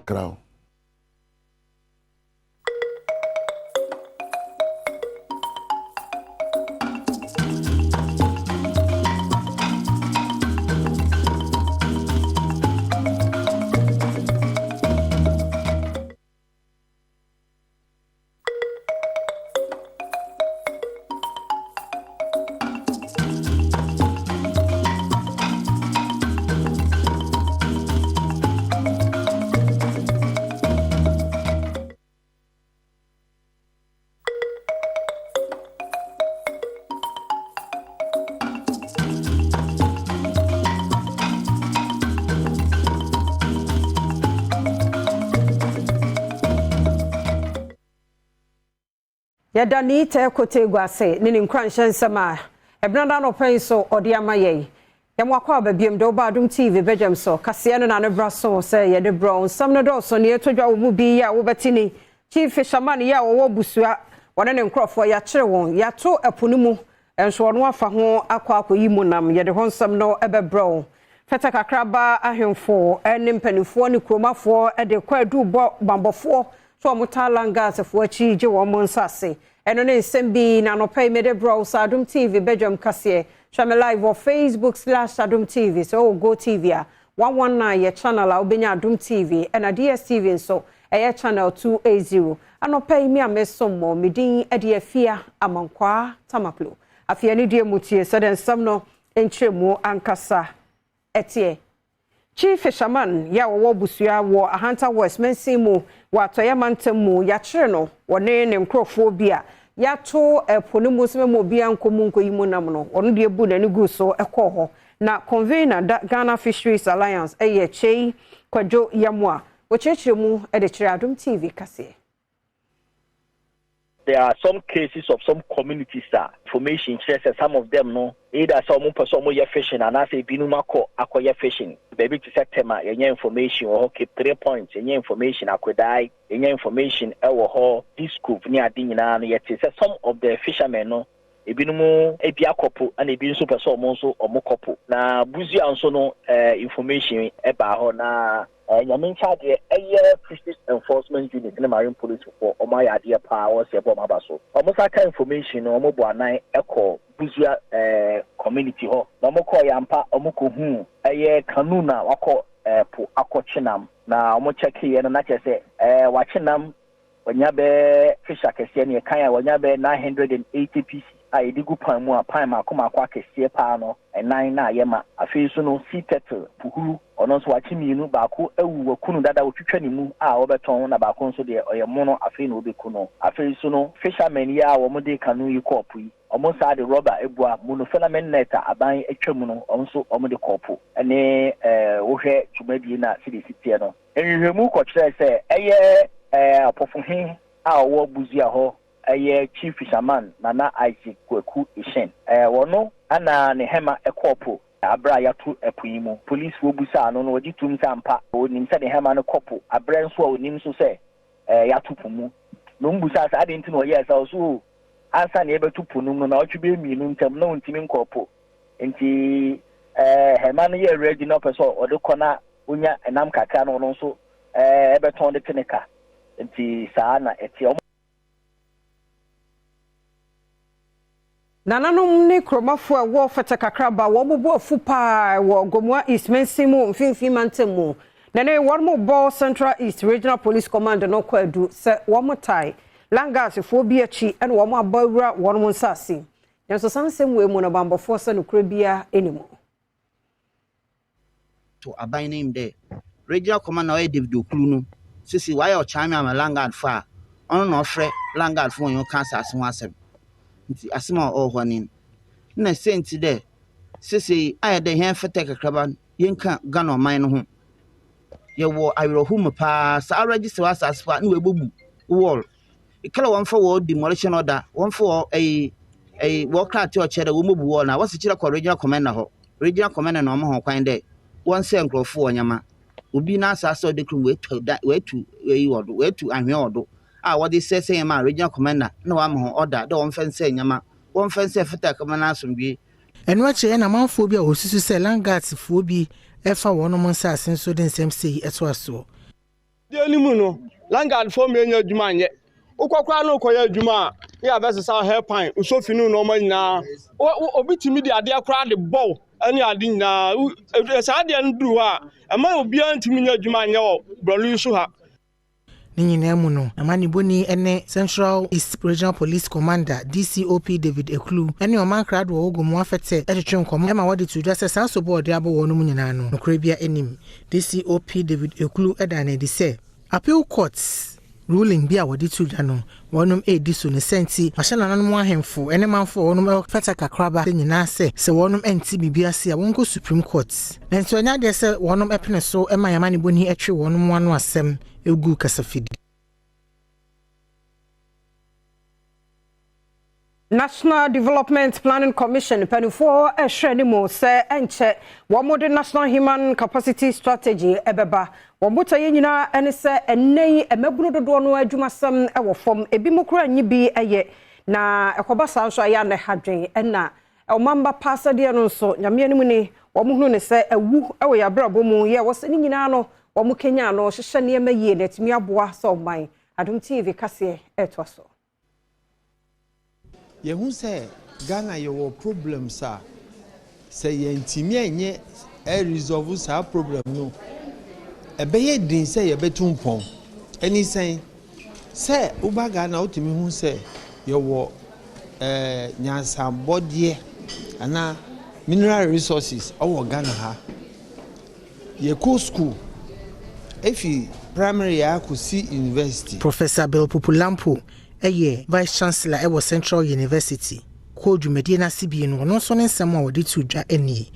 kakra. Yadani te kote gwase nini nkwanshen sama ebnada no pen so ode amaye yamwakwa ababiem do Badwam TV bejam so kase no na ne braso se ye de brown sam no do so ne etodwa wo mu bi ya wo betini chief fisherman ya wo busua wona ne nkrofo ya kire won ya to eponu mu enso no afa ho akwa mu nam ye de honsam no ebe brown feta kakraba ahemfo ene mpanifo ne kromafo de kwadu bo bambofo so mutalanga asefo achi je wo monsase eno ne sembi na no pay me de browse Adom TV Badwam kase shame live on Facebook/Adom TV so go TV 119 ye channel a obenya Adom TV and a DSTV so eye channel 280 ano pay me amesomo medin ede afia amankwa tamaplo afia ne die mutie so den sam no entremu ankasa etie Chief Fisherman ya wo busua wo ahanta West Mensimu watoya mantamu ya kire no wone ne nkrofo bia ya to eponu museme bia nkomu nkoyimu nam no ono de bu na ne gu so ekoho na convener Ghana Fisheries Alliance eye chei kwadwo yamwa wo chechiremu de kire Adom TV kase. There are some cases of some communities that information shares some of them no either some person mo fishing and I say binumako akoye fishing baby to September your information or keep 3 points your information akodai your information ewo ho this scoop ni adin na yet some of the fishermen no ebinumu ebia kopo and ebi nso person mo nso omokopo na buzi anso no information eba ho na yamin charge Fisheries Enforcement Unit in the Marine Police for my idea power se bom abaso almost aka information omo bo anan eko buzua community ho na omo call yampa omo ko hu kanuna wako po akochinam na omo check ye na chese wachinam wanya be fisher kese ne kan ya wanya be 980 pc a edigu pan mu a pan ma akoma akwa kese pa no enan na yema afi so no sea turtle puhuru ono so wachi mienu baako awu wakunu dada wotwetwa ne mu a obeton na baako nso de oyemo no afi na obekuno afi so no fishermen ya wo mo de kanu yi kopu yi omo sa de rubber ebua mu no filament net aban atwam no onso omo de kopu ene wohwe twumadi na sitie no enhwemu ko kire se eye apofohin a wo buzia ho Chief Fisherman Nana Isaac Kweku Ishen wono ana ne hema ekopo abra ya to epuimu police wo busa no no odi tum sampa onim se ne hema no kopo abra nso onim so se ya tupumu no mbusa sa ade nti no yes so ansa ne ebetu punu na otwebe mienu ntam na ontimi nkopo enti hema no ye ready no person ode kona onya enam kakra no no so ebeton de tenika enti saa na eti Nananum ni kromafo a wo fata kakraba wo bobo afu pa wo gomwa East Mensimu mfimfi mantemu na ne warmo ball Central East Regional Police Command no kwadu se wo motai langas fo bi achi ene wo mo abawura wo no nsase yanso sansem we mu no bambofo se no krabia enimo to aban name there Regional Command na David Okulu no sisi why o chame am langard fa ono no frɛ langard fo yon cancer aso asem nti asema o hwanin na senti de sisi ayede hen fete kakraba yenka Ghana man no ho ye wo awerohum pa sa register asas fa na webobu wall ikala won fa wo demolition order won fa wo krate o chere wo mobu wall na wo se kire ko regional commander ho regional commander na mo ho kwan de won se nkrofo onyama obi na asas o de kru wetu ahwe odo a what they say ma regional commander no am ho order do won fense nyama won fense feta kama na asombi eno ache na manfo bi a osusu se langats fo bi efa wono mo nsase so den sem sei eto aso The animal, Langard for me, your Jumanye. Ukwano Koya Juma, yeah, that's our hair pine, Usofinu no man now. Obiti me the idea crowd the bow, and ya didn't now. As I didn't do her, a man will be on to me, Jumanya, Brolusuha. ne nyinaa mu no amani boni ene Central East Regional Police Commander DCOP David Eklu ene oman krad wo ogomu afete etwetwe nkomo ema wode to dwase sanso board abo wo no mu nyinaa no nokre bia enim DCOP David Eklu eda na di se appeal courts ruling bia wode to dwa no wonum edi so ne senti ahana nanom ahemfo ene manfo wonum feta kakraba nyinaa se wonum enti bibia se a wonko Supreme Court nso anya de se wonum epene so ema yamani boni etwe wonum wano asem egu kasafidi. National Development Planning Commission penifo ehwenimo se enche womode National Human Capacity Strategy ebeba womuta yenyina ene se enei emabunu dodo no adwumasam ewo fom ebimokura nyibi eye na ekobasa nso aya na hadwen ena omamba pasade no nso nyame animu ni womuhunu ne se ewu ewo ya brabo mu ye wo se nyina no womu Kenya no hyehyɛ ne mayie na timi aboa so man Adom TV kase etwaso Yehu say Ghana your problems are say yentimi enye resolve sa problem no ebeye din say yebetu mpon any say uba Ghana utimi hu say your nyansa bodie ana mineral resources our Ghana ha ye ko school if you primary ya kusi university. Professor Bill Pupulampo Vice Chancellor ewo Central University ko dwumedie na CBN no so ne nsɛm a wɔde to dwa ani.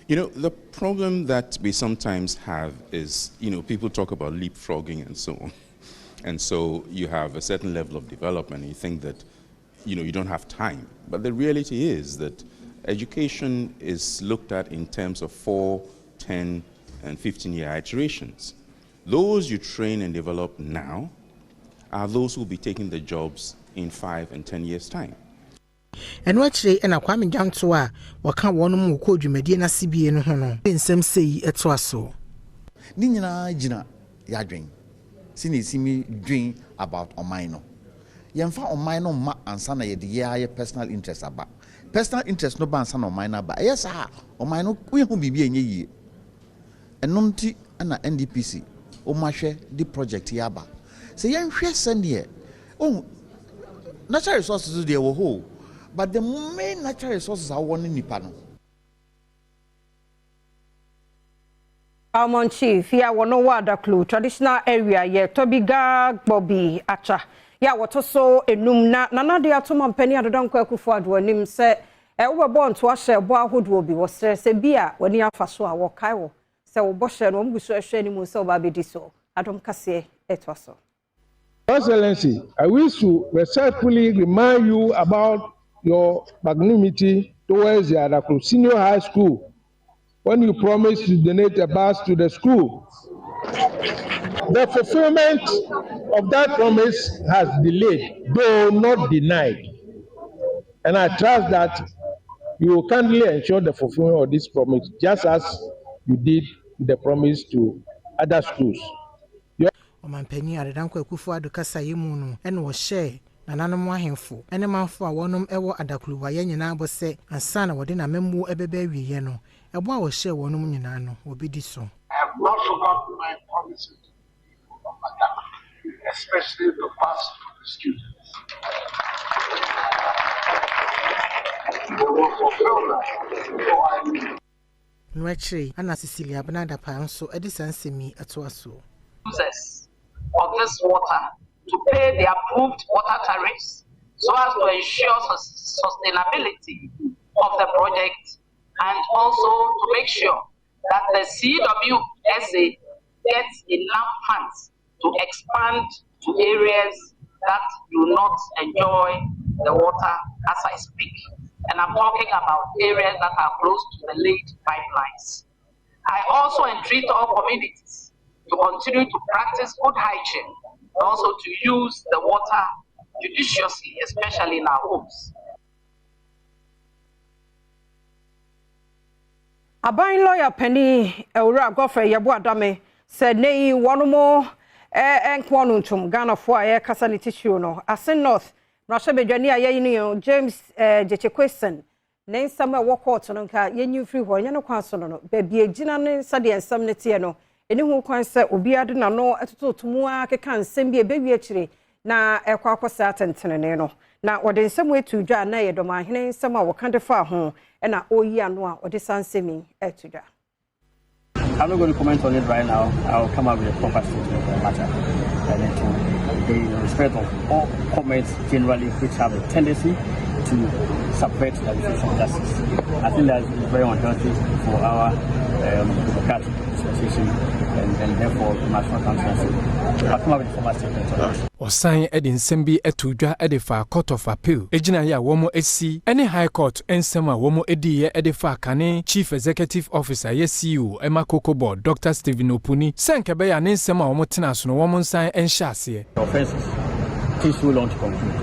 You know, the problem that we sometimes have is, people talk about leapfrogging and so on. And so you have a certain level of development and you think that, you don't have time. But the reality is that education is looked at in terms of 4, 10, and 15-year iterations. Those you train and develop now are those who will be taking the jobs in 5 and 10 years' time. And actually, and a Kwame Jantua, waka wonum mu ko dwumedie na CBN no ho no. Nsɛm sei ɛto aso. Ni nyina gina yadwen. Sini simi dwen about ɔman no. Yɛmfa ɔman no ma ansa na yɛde yɛ personal interest aba. Personal interest no ba ansa na ɔman na ba. Ɛyɛ saa ɔman no wo hu bibia enye yie. Ɛno nti na NDPC omahwɛ di project yaba. Se yɛnhwɛ sɛndeɛ natural resources dey wo ho. But the main natural resources are one in Nipano. Almond Chief, yeah, no water clue, traditional area, yeah, Tobiga, Bobby, Acha. Yeah, what also a numna, nana de atom penny at the Dunker for nim say, born to us, a boyhood will be was say beer when you have Fasua or Cairo. So, Bosch and Ombusu any so baby diso. Adom Casse, et was so. Excellency, I wish to respectfully remind you about your magnanimity towards the Adaklu Senior High School when you promised to donate a bus to the school. The fulfillment of that promise has delayed, though not denied. And I trust that you will kindly ensure the fulfillment of this promise, just as you did the promise to other schools. Omanpeni Adedanko Akufo-Addo kasa yemu no ene wo share nananom ahemfo ene manfo a wonom ewo Adaklu wa nyina abose ansa na wode na memmu ebebe awiye no ebo a wo share wonom nyina no obedi so. I have not forgotten my promises of Adaklu, especially the past for the students. We will fulfill that. So I Nwachiri ana Cecilia Benada pa nso edisa nsemi atoaso. Users of this water to pay the approved water tariffs so as to ensure sustainability of the project and also to make sure that the CWSA gets enough funds to expand to areas that do not enjoy the water as I speak. And I'm talking about areas that are close to the laid pipelines. I also entreat all communities to continue to practice good hygiene, and also to use the water judiciously, especially in our homes. Aban lawyer Penny Ewura Godfrey Yabo Adame said nei one more enkwonu ntum Ghana fo aye kasa ne tissue no Asen North Rasha bedwani aye ni James Jechekwesen ne nsam e wo court no nka yenyu free ho nya no kwaso no baabi agina ne sade nsam ne tie no eni hu kwan se obi ade na no etototomu akeka nsam bi ebewi akire na ekwa akosa atentene no na wode nsam etu dwa na ye dom ahene nsam a wokande fa ho e na oyi ano a wode sansemi etu dwa. I'm not going to comment on it right now. I'll come up with a proper statement on the matter. And in respect of all comments generally which have a tendency to subvert the decision of justice. I think that is very unhealthy for our democratic association and therefore we must not answer. I'll come up with a formal statement on it. Osan edi nsem bi etuja edifa Court of Appeal ejina ya womo esi any High Court ensem a womo edi ye edifa kane Chief Executive Officer ye CEO Emma Coco Board Dr. Stephen Opuni senkebe ya nsem a womo tena so no womo nsan enhye ase. Offenses takes so long to conclude.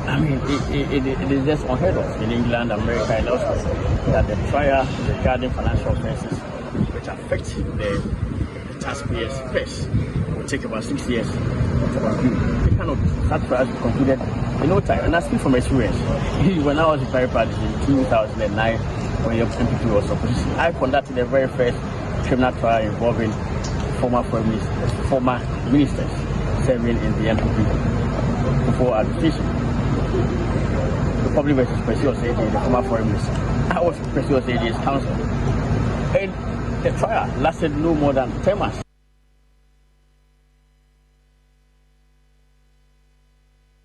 I mean, it is just unheard of in England, America, and elsewhere that the trial regarding financial offenses which affect the taxpayers' purse will take about 6 years to conclude. They cannot that trial be concluded in no time. And I speak from experience. When I was in Paris in 2009, when your MPP was opposition, I conducted the very first criminal trial involving former ministers serving in the MPP before arbitration. The public versus Precious AD, the former foreign minister. I was Precious AD's counsel. And the trial lasted no more than 10 months.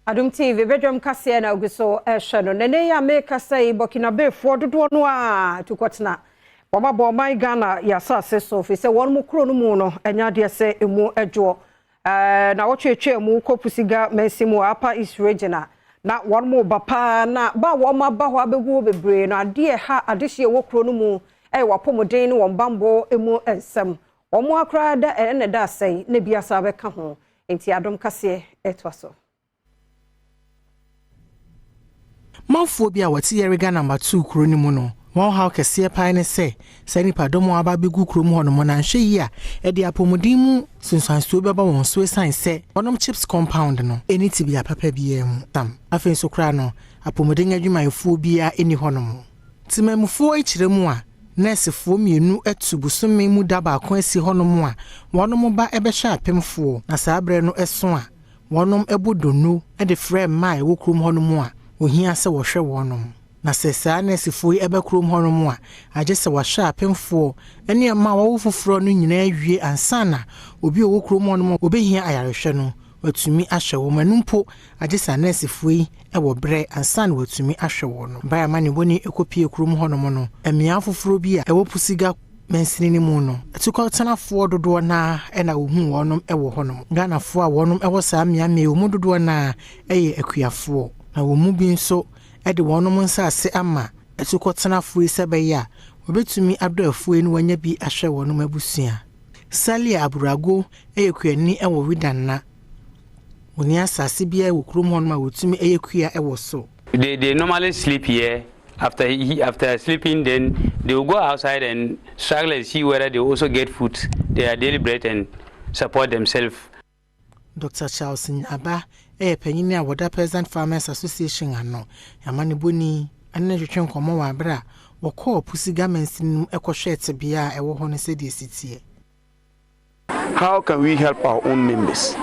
Adom TV, Badwam kase na oguso ehwe no. Nene ya make say Burkina Faso dodo no a tukotena. Wama bo man Ghana ya sase so fi se won mu kro no mu no enya de se emu adwo. Na wotwetwe mu kopusiga mensimu apa is regional. Na won mu bapa na ba wo ma ba ho abegu bebre no ade ha adehye wo kro no mu wapomoden no won bambo emu ensem. Omo akra da ene da sei na biasa be ka ho. Enti Adom kase etwaso. Manfo bi a wati yerega number 2 kuro ni mu no won how kese pai ne se nipa domo aba begu kuro mu hono mo na nhwe yi a e de apomodin mu sunsansuo beba won so san se onom chips compound no eni ti bi apapa bi em tam afen so kra no apomodin adwumayefo bi a eni hono mo timamfo ekire mu a nurse-fo mienu etubusumi mu daba akon asi hono mu a wonom ba ebe hwa apemfo na saabre no eso a wonom ebodonu e de frɛ mai wo kuro mu hono mu a ohia se wo hwe wonom na sesa nurse-fo ebe kuro mu hono mu a agye se wo hwa apemfo ene ma wo foforo no nyina awie ansana obi wo kuro mu hono mu obehia ayarehwe no watumi ahwe wo manumpo agye se nurse-fo yi e wo bre ansana watumi ahwe wo no baya mane boni ekopie kuro mu hono mu no emia foforo bi a e wo pusiga mensini ni mu no etukọ tenafo dodo na e na ohun wonom e wo honom Ghana fo a wonom e wo saa mia me o mu dodo na eye akuafo na wo mu bi nso e de wonom nsase ama etukọ tenafo isebe ya obetumi ado afuo ni wanya bi ahwe wonom abusua Sali Aburago kuani e wo widanna oni asase bia e wo krom honom a wotumi kua e wo so they normally sleep here. After sleeping, then they will go outside and struggle and see whether they also get food, their daily bread, and support themselves. Dr. Charles Nyaba, penny a Water Peasant Farmers Association, ano, Yamani Buni, and Nedrian Como Wabra, or call Pussy Garments in Echo Sheds a beer, a Wahon city. How can we help our own members?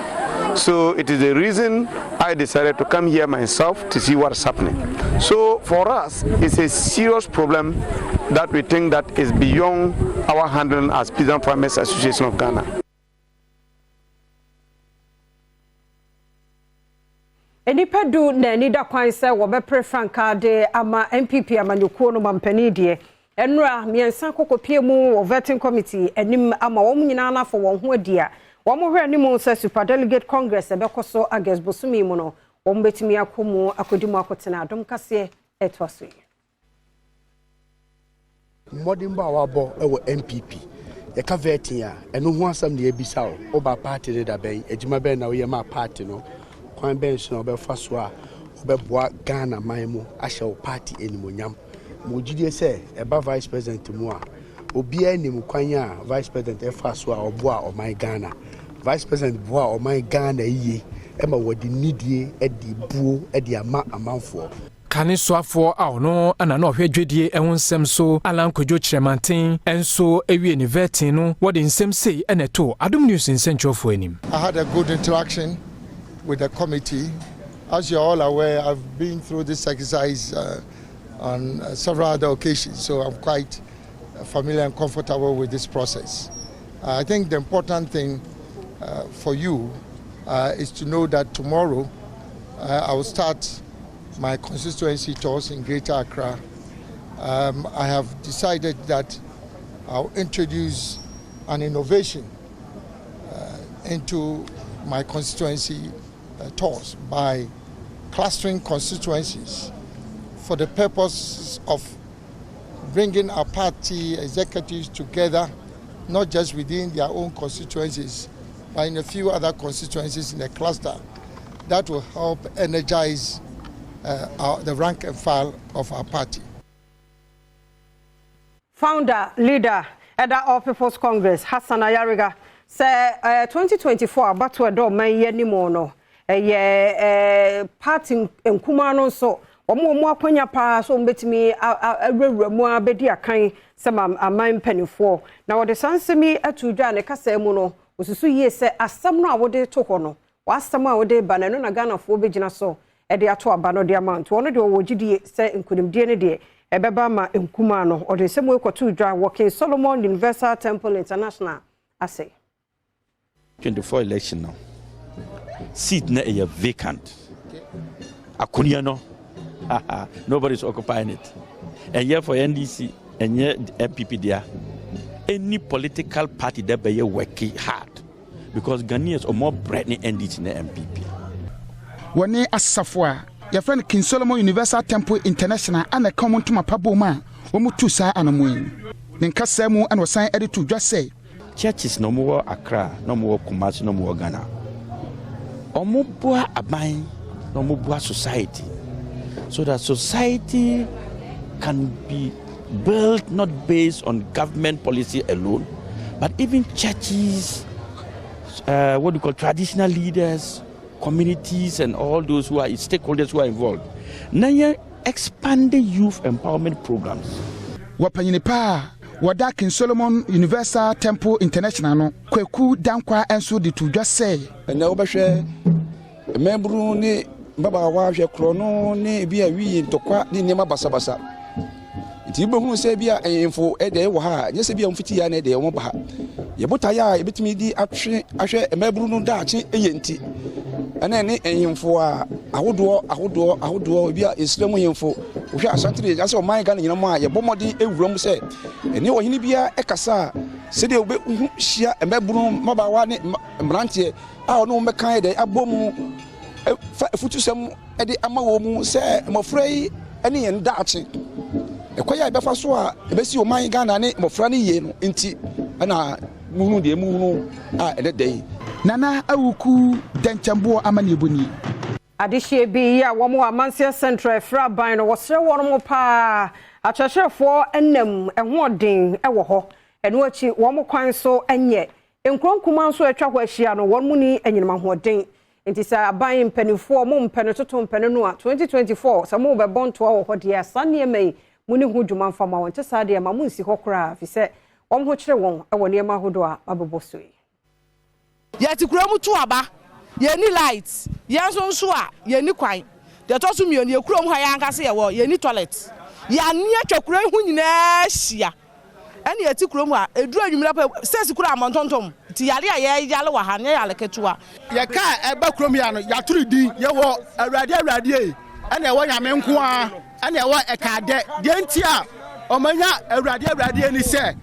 So it is the reason I decided to come here myself to see what's happening. So for us, it's a serious problem that we think that is beyond our handling as Peasant Farmers Association of Ghana. Enipedu na nida kwanse wo be prefranka de ama MPP amanyuko no mampani de enra miensa kokopie mu wo vetting committee enim ama wo nyina na fo wo ho adia wo mo hwe animu se super delegate congress ebekoso August Bosumi mu no wo mbetimi akomu akodimu akotena Adom kase etwaso modimba wabo ewo MPP e ka vetting a eno ho asam na ebisa wo oba party de da ben ejima ben na wo ye ma party no kwan ben so obe faso a obeboa Ghana manmu ahye wo party enimonyam mo gidie se eba vice president mu a obi anim kwan a vice president efaso a oboa o man Ghana Vice President Boa or my Ghana ye, Emma what the needy Eddie Boo, Eddie amount for. Kane soafoɔ a ɔno ana na ɔhwɛ dwedie ɛho nsɛm so alankodwo kyerɛmanten ɛnso ewie ne vertin no wɔde nsɛm sei ɛna to Adom News nsɛnkyerɛfoɔ anim. I had a good interaction with the committee. As you're all aware, I've been through this exercise on several other occasions, so I'm quite familiar and comfortable with this process. I think the important thing for you is to know that tomorrow I will start my constituency tours in Greater Accra. I have decided that I'll introduce an innovation into my constituency tours by clustering constituencies for the purpose of bringing our party executives together, not just within their own constituencies, but in a few other constituencies in a cluster. That will help energize the rank and file of our party. Founder, leader, Head of People's Congress, Hassan Ayariga, say 2024 Badwam may anymore no. Party in Kumano so more Konya pass on betimi a more bedia kind some a mine penny for. Now the Sansemi at to Jan a Casamuno was so ye say as some now would they talk on. Was some would they ban and a gun of Wobijina so. Ede ato abano de amount one de wogidi say nkunim de ne de ebeba ma nkuma no or de semo ekotu dwa working Solomon Universal Temple International ase 24 election now seat na a vacant akunia no nobody's occupying it and here for NDC and here MPP there any political party that be working hard because Ghanaians are more bright than NDC and MPP. Wone asafo your friend King Solomon Universal Temple International and a common to my paboma womu tu sa anamoyin ninka samu and was signed edit to just say churches no more Accra no more Kumasi no more Ghana omo boa aban no more boa society so that society can be built not based on government policy alone but even churches what we call traditional leaders, communities and all those who are stakeholders who are involved. Now expanded youth empowerment programs. Wapanyinipa wada King Solomon Universal Temple International no kweku dankwa enso de to just say. Na obehwe membru ni baba wa hwe kro no ne bia wi ntokwa ni nema basabasa. Ti bohunu se bia enfo ede wo ha nye se bia mfiti ya na ede wo ba ha. Ye botaya ye betimi di ahwe membru no daache eyenti. Ana ne enfo a ahodo bia Islam enfo wo hwe asantire ya se o man ga na nyina mo a ye bomodi ewuram se ene wo hini bia ekasa se de obe hu hia membru maba wa ne mrantie a ono mekan ede abomu futusem ede ama wo mu se mofrei ene yen daache ekoya ibefa so a ebesi o man Ghana ne mofra ne ye no nti na munu de munu a ede dey nana awuku danchambo amane boni adehye bi ya wo mo amansia central fra ban no wosre won mo pa atwehwefo enam ehoden ewo ho eno achi wo mo kwan so enye enkronkuma so atwa ho ahia no won mu ni enyinama hoden nti sa aban mpanifo mo mpene toto mpene no a 2024 sa mo be bonto wo ho de asane mai muni hu dwuma mfama won te sa de ma mu nsi hokora fi se won ho kire won ewo ne ma hodo a abobosoi yeti kura mu tu aba ye ni lights ye so a ye ni kwan de to so mioni ye kura mu ha ya ankase ye wo ye ni toilet ya ne atwakura hu nyina hia ene yeti kura mu a eduru anwumira pa sesi kura amontontom ti yale a ye yale wa ha ne yale ketua ye ka eba kura mu ya no ya turu din ye wo awrade ene ye wo nyame nko a ene ye wo ekade de ntia omanya awrade ni se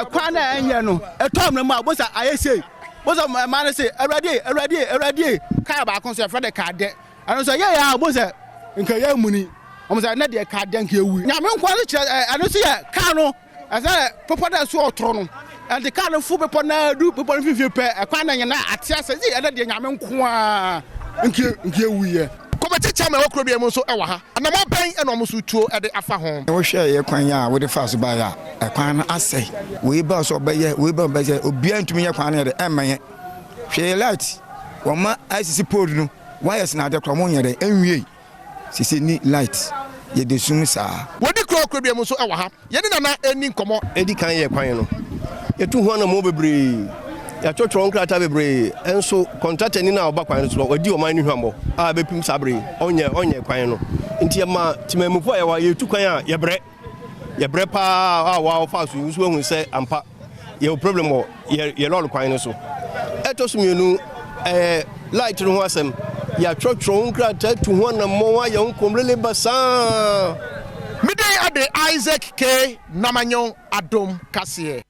ekwa na enye no etom no ma bosa ayese bosa man say awrade ka ba kon so fra de kade anu so ye ya bosa nka ye muni omo say na de kade nka ewu nyame nko no kire anu so ye ka no asa popo da so otro no and the kind of food people na do people fifi pe ekwa na nyina ate asa ji ene de nyame nko a nka ewu ye komete chama e okro bi em so e wa ha na mo ban e no mo so tuo e de afa ho wo hwe ye kwan ya wo de fa so ba ya e kwan na asai we ba so ba ye we ba ye obi antumi ye kwan na de emanye hwɛ light wɔma ICC pole no wires na adekra mo nyere enwie sisi ni light ye de sum saa wodi kro bia mu so ɛwɔ ha ye ni nana eni nkomo edi kan ye kwan no ye tu ho na mo bebre ya twotwo nkrata bebre enso contractor ni na oba kwan no so wadi o man ni hwambo a bepim sabre onye kwan no nti ma timamufo ya wa ye tu kwan a ye bre pa a wa fa so nso hu se ampa ye problem o ye lol kwan no so etosumenu light no ho asem ya twotwo nkrata tu ho na mo wa ye nkomrele basan Midday Ade Isaac K. Namanyon Adom Kasie.